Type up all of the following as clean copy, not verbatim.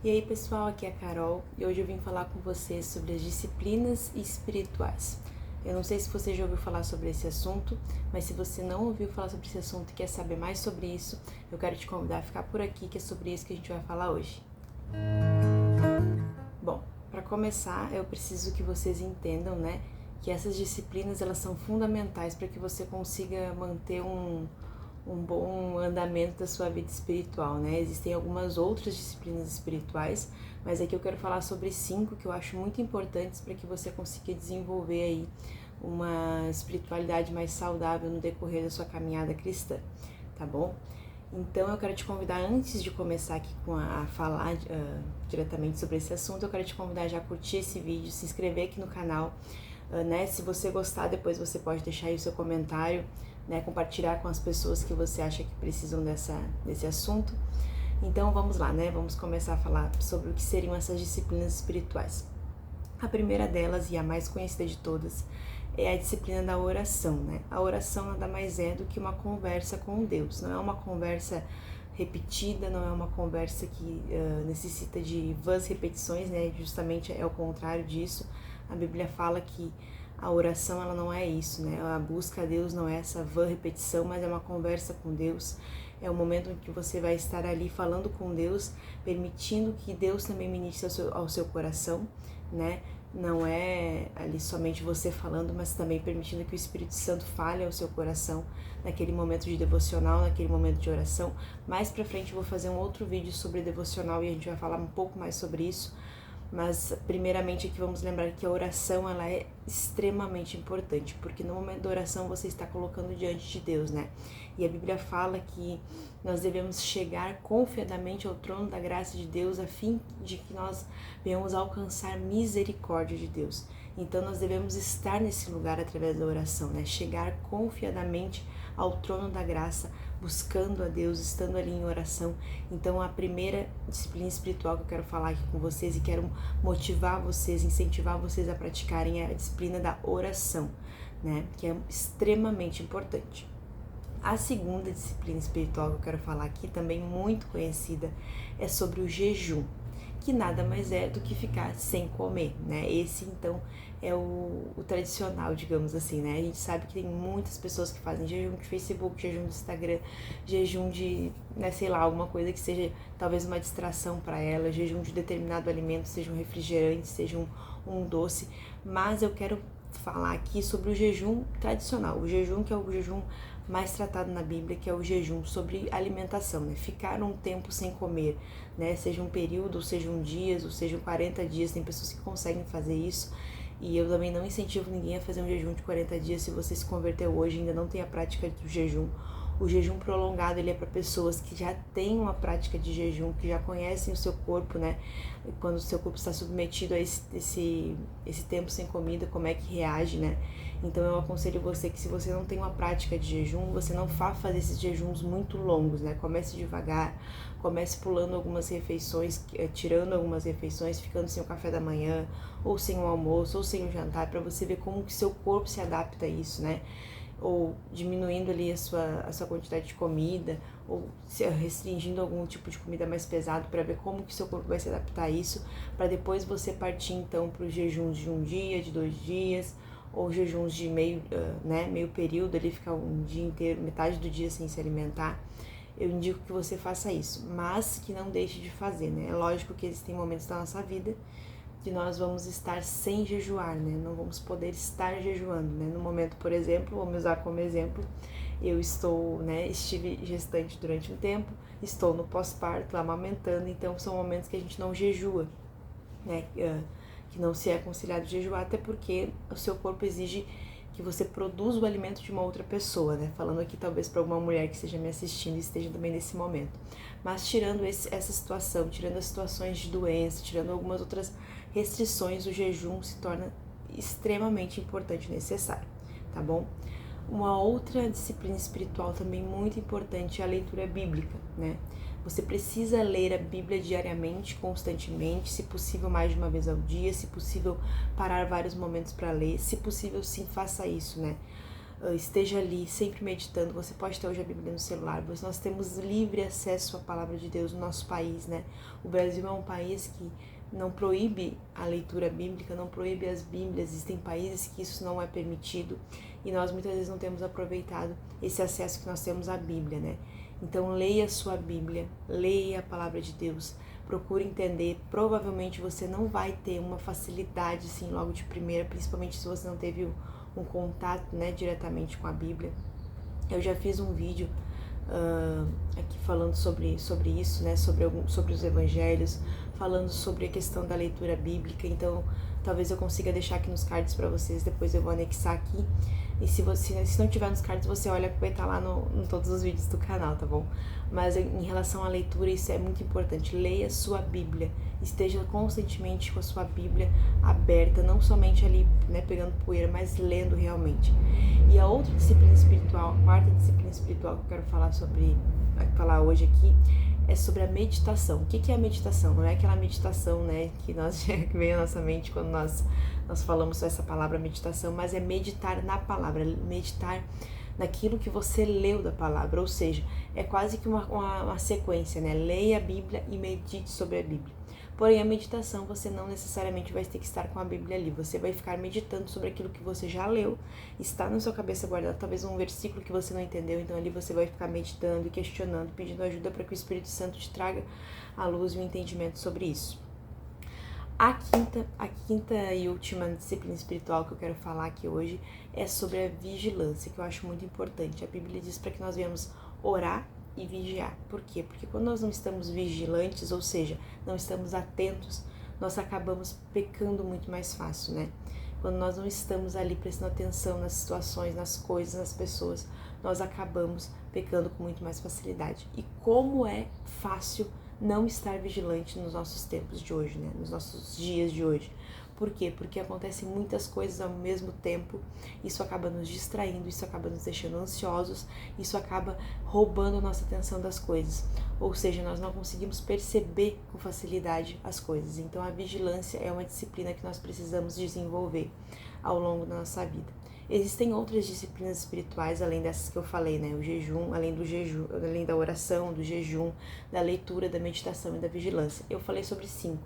E aí pessoal, aqui é a Carol e hoje eu vim falar com vocês sobre as disciplinas espirituais. Eu não sei se você já ouviu falar sobre esse assunto, mas se você não ouviu falar sobre esse assunto e quer saber mais sobre isso, eu quero te convidar a ficar por aqui, que é sobre isso que a gente vai falar hoje. Bom, para começar, eu preciso que vocês entendam, que essas disciplinas elas são fundamentais para que você consiga manter um bom andamento da sua vida espiritual, Existem algumas outras disciplinas espirituais, mas aqui eu quero falar sobre 5 que eu acho muito importantes para que você consiga desenvolver aí uma espiritualidade mais saudável no decorrer da sua caminhada cristã, tá bom? Então eu quero te convidar, antes de começar aqui a falar diretamente sobre esse assunto, eu quero te convidar já a curtir esse vídeo, se inscrever aqui no canal, Se você gostar, depois você pode deixar aí o seu comentário, compartilhar com as pessoas que você acha que precisam desse assunto. Então vamos lá, Vamos começar a falar sobre o que seriam essas disciplinas espirituais. A primeira delas, e a mais conhecida de todas, é a disciplina da oração, A oração nada mais é do que uma conversa com Deus, não é uma conversa repetida, não é uma conversa que necessita de vãs repetições, Justamente é o contrário disso. A Bíblia fala que a oração ela não é isso, A busca a Deus não é essa vã repetição, mas é uma conversa com Deus. É o momento em que você vai estar ali falando com Deus, permitindo que Deus também ministre ao seu coração, Não é ali somente você falando, mas também permitindo que o Espírito Santo fale ao seu coração naquele momento de devocional, naquele momento de oração. Mais pra frente eu vou fazer um outro vídeo sobre devocional e a gente vai falar um pouco mais sobre isso. Mas primeiramente aqui vamos lembrar que a oração ela é extremamente importante, porque no momento da oração você está colocando diante de Deus, E a Bíblia fala que nós devemos chegar confiadamente ao trono da graça de Deus a fim de que nós venhamos alcançar misericórdia de Deus. Então nós devemos estar nesse lugar através da oração, Chegar confiadamente ao trono da graça, buscando a Deus, estando ali em oração. Então a primeira disciplina espiritual que eu quero falar aqui com vocês e quero motivar vocês, incentivar vocês a praticarem é a disciplina da oração, Que é extremamente importante. A segunda disciplina espiritual que eu quero falar aqui, também muito conhecida, é sobre o jejum, que nada mais é do que ficar sem comer, Esse, então, é o tradicional, digamos assim, A gente sabe que tem muitas pessoas que fazem jejum de Facebook, jejum do Instagram, jejum de, sei lá, alguma coisa que seja talvez uma distração para ela, jejum de determinado alimento, seja um refrigerante, seja um doce, mas eu quero falar aqui sobre o jejum tradicional, o jejum que é o jejum mais tratado na Bíblia, que é o jejum sobre alimentação, Ficar um tempo sem comer, Seja um período, ou sejam dias, ou sejam 40 dias, tem pessoas que conseguem fazer isso, e eu também não incentivo ninguém a fazer um jejum de 40 dias se você se converteu hoje e ainda não tem a prática do jejum. O jejum prolongado ele é para pessoas que já têm uma prática de jejum, que já conhecem o seu corpo, Quando o seu corpo está submetido a esse tempo sem comida, como é que reage, Então eu aconselho você que se você não tem uma prática de jejum, você não vá fazer esses jejuns muito longos, Comece devagar, comece pulando algumas refeições, tirando algumas refeições, ficando sem o café da manhã, ou sem o almoço, ou sem o jantar, para você ver como que seu corpo se adapta a isso, Ou diminuindo ali a sua quantidade de comida, ou restringindo algum tipo de comida mais pesado para ver como que seu corpo vai se adaptar a isso, para depois você partir então para os jejuns de um dia, de 2 dias, ou jejuns de meio período, ali ficar um dia inteiro, metade do dia sem se alimentar. Eu indico que você faça isso, mas que não deixe de fazer, É lógico que existem momentos da nossa vida que nós vamos estar sem jejuar, Não vamos poder estar jejuando, No momento, por exemplo, vou me usar como exemplo, eu estive gestante durante um tempo, estou no pós-parto, amamentando, então são momentos que a gente não jejua, Que não se é aconselhado jejuar, até porque o seu corpo exige que você produza o alimento de uma outra pessoa, Falando aqui talvez para alguma mulher que esteja me assistindo e esteja também nesse momento. Mas tirando essa situação, tirando as situações de doença, tirando algumas outras restrições, o jejum se torna extremamente importante e necessário, tá bom? Uma outra disciplina espiritual também muito importante é a leitura bíblica, Você precisa ler a Bíblia diariamente, constantemente, se possível mais de uma vez ao dia, se possível parar vários momentos para ler, se possível sim, faça isso, esteja ali sempre meditando. Você pode ter hoje a Bíblia no celular, nós temos livre acesso à palavra de Deus no nosso país, né? O Brasil é um país que não proíbe a leitura bíblica, não proíbe as Bíblias, existem países que isso não é permitido e nós muitas vezes não temos aproveitado esse acesso que nós temos à Bíblia, né? Então leia a sua Bíblia, leia a palavra de Deus, procure entender. Provavelmente você não vai ter uma facilidade assim logo de primeira, principalmente se você não teve um contato, né, diretamente com a Bíblia. Eu já fiz um vídeo aqui falando sobre isso, né, sobre os evangelhos, falando sobre a questão da leitura bíblica, então talvez eu consiga deixar aqui nos cards para vocês, depois eu vou anexar aqui, e se não tiver nos cards, você olha que vai estar lá em todos os vídeos do canal, tá bom? Mas em relação à leitura, isso é muito importante, leia sua Bíblia, esteja constantemente com a sua Bíblia aberta, não somente ali, né, pegando poeira, mas lendo realmente. E a outra disciplina espiritual, a quarta disciplina espiritual que eu quero falar hoje aqui, é sobre a meditação. O que é a meditação? Não é aquela meditação, né, que vem à nossa mente quando nós falamos essa palavra meditação, mas é meditar na palavra, meditar naquilo que você leu da palavra, ou seja, é quase que uma sequência, né? Leia a Bíblia e medite sobre a Bíblia. Porém, a meditação, você não necessariamente vai ter que estar com a Bíblia ali, você vai ficar meditando sobre aquilo que você já leu, está na sua cabeça guardado, talvez um versículo que você não entendeu, então ali você vai ficar meditando e questionando, pedindo ajuda para que o Espírito Santo te traga a luz e o entendimento sobre isso. A quinta e última disciplina espiritual que eu quero falar aqui hoje é sobre a vigilância, que eu acho muito importante. A Bíblia diz para que nós venhamos orar e vigiar. Por quê? Porque quando nós não estamos vigilantes, ou seja, não estamos atentos, nós acabamos pecando muito mais fácil, né? Quando nós não estamos ali prestando atenção nas situações, nas coisas, nas pessoas, nós acabamos pecando com muito mais facilidade. E como é fácil não estar vigilante nos nossos tempos de hoje, né? Nos nossos dias de hoje. Por quê? Porque acontecem muitas coisas ao mesmo tempo, isso acaba nos distraindo, isso acaba nos deixando ansiosos, isso acaba roubando a nossa atenção das coisas. Ou seja, nós não conseguimos perceber com facilidade as coisas. Então a vigilância é uma disciplina que nós precisamos desenvolver ao longo da nossa vida. Existem outras disciplinas espirituais além dessas que eu falei, né? O jejum, além da oração, do jejum, da leitura, da meditação e da vigilância. Eu falei sobre 5.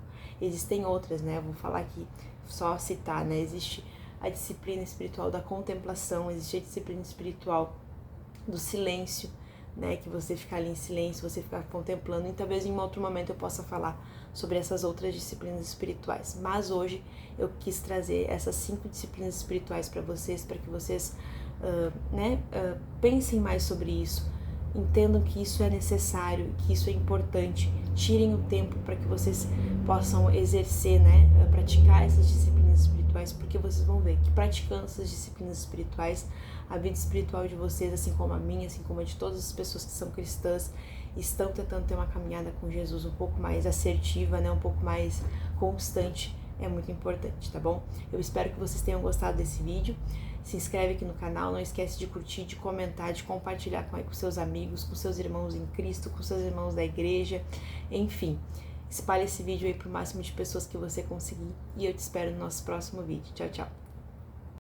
Existem outras, né? Eu vou falar aqui, só citar, né? Existe a disciplina espiritual da contemplação, existe a disciplina espiritual do silêncio, né? Que você ficar ali em silêncio, você ficar contemplando, e talvez em um outro momento eu possa falar sobre essas outras disciplinas espirituais. Mas hoje eu quis trazer essas 5 disciplinas espirituais para que vocês pensem mais sobre isso, entendam que isso é necessário, que isso é importante, tirem o tempo para que vocês possam exercer, né, praticar essas disciplinas espirituais, porque vocês vão ver que praticando essas disciplinas espirituais, a vida espiritual de vocês, assim como a minha, assim como a de todas as pessoas que são cristãs, estão tentando ter uma caminhada com Jesus um pouco mais assertiva, né, um pouco mais constante, é muito importante, tá bom? Eu espero que vocês tenham gostado desse vídeo. Se inscreve aqui no canal, não esquece de curtir, de comentar, de compartilhar com seus amigos, com seus irmãos em Cristo, com seus irmãos da igreja, enfim. Espalhe esse vídeo aí para o máximo de pessoas que você conseguir e eu te espero no nosso próximo vídeo. Tchau, tchau!